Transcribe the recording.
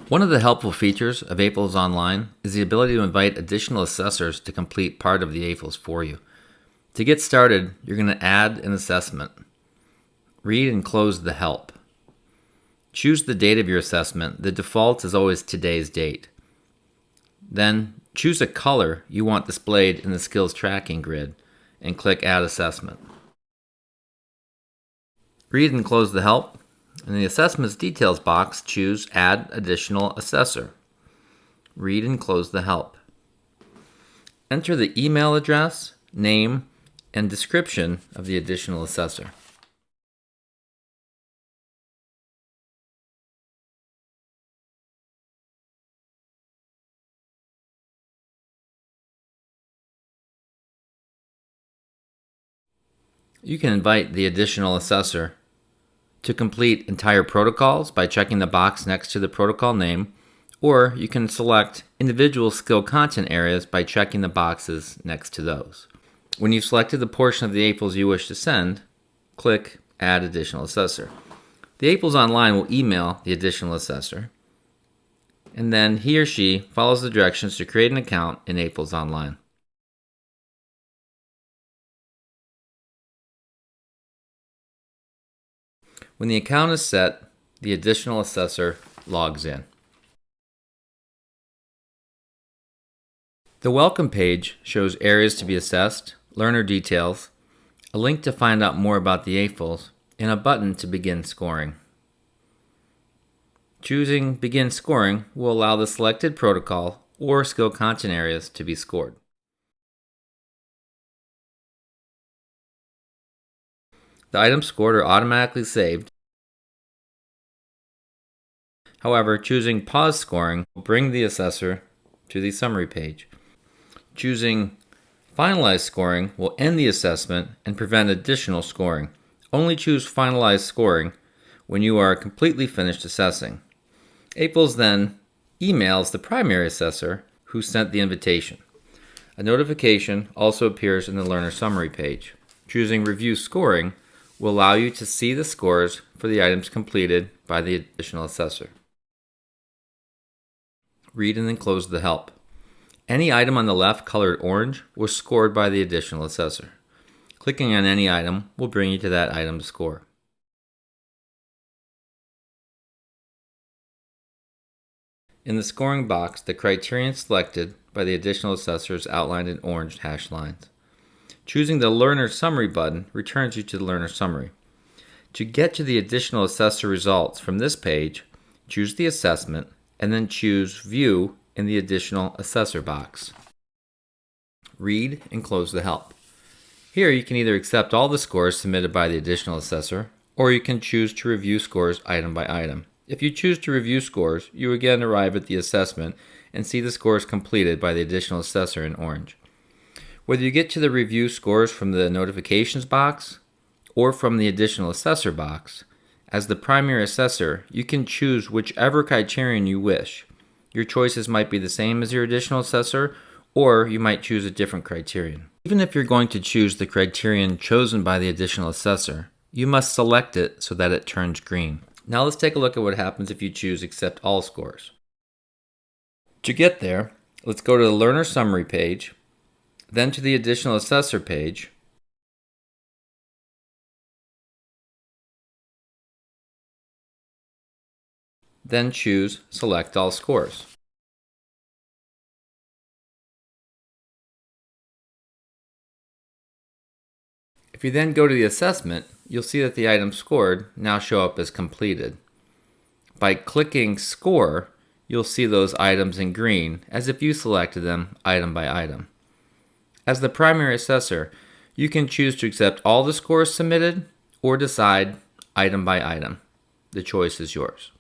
One of the helpful features of AFLSonline is the ability to invite additional assessors to complete part of the AFLS for you. To get started, you're going to add an assessment. Read and close the help. Choose the date of your assessment. The default is always today's date. Then choose a color you want displayed in the skills tracking grid and click Add Assessment. Read and close the help. In the Assessments Details box, choose Add Additional Assessor. Read and close the help. Enter the email address, name, and description of the additional assessor. You can invite the additional assessor to complete entire protocols by checking the box next to the protocol name, or you can select individual skill content areas by checking the boxes next to those. When you've selected the portion of the AFLS you wish to send, click Add Additional Assessor. The AFLSonline will email the additional assessor, and then he or she follows the directions to create an account in AFLSonline. When the account is set, the additional assessor logs in. The welcome page shows areas to be assessed, learner details, a link to find out more about the AFLS, and a button to begin scoring. Choosing Begin Scoring will allow the selected protocol or skill content areas to be scored. The items scored are automatically saved. However, choosing Pause Scoring will bring the assessor to the summary page. Choosing Finalize Scoring will end the assessment and prevent additional scoring. Only choose Finalize Scoring when you are completely finished assessing. AFLS then emails the primary assessor who sent the invitation. A notification also appears in the learner summary page. Choosing Review Scoring will allow you to see the scores for the items completed by the additional assessor. Read and then close the help. Any item on the left colored orange was scored by the additional assessor. Clicking on any item will bring you to that item's score. In the scoring box, the criterion selected by the additional assessor is outlined in orange hashed lines. Choosing the Learner Summary button returns you to the Learner Summary. To get to the additional assessor results from this page, choose the assessment and then choose View in the Additional Assessor box. Read and close the help. Here you can either accept all the scores submitted by the additional assessor, or you can choose to review scores item by item. If you choose to review scores, you again arrive at the assessment and see the scores completed by the additional assessor in orange. Whether you get to the review scores from the notifications box or from the additional assessor box, as the primary assessor, you can choose whichever criterion you wish. Your choices might be the same as your additional assessor, or you might choose a different criterion. Even if you're going to choose the criterion chosen by the additional assessor, you must select it so that it turns green. Now let's take a look at what happens if you choose Accept All Scores. To get there, let's go to the Learner Summary page, then to the Additional Assessor page, then choose Select All Scores. If you then go to the assessment, you'll see that the items scored now show up as completed. By clicking Score, you'll see those items in green as if you selected them item by item. As the primary assessor, you can choose to accept all the scores submitted or decide item by item. The choice is yours.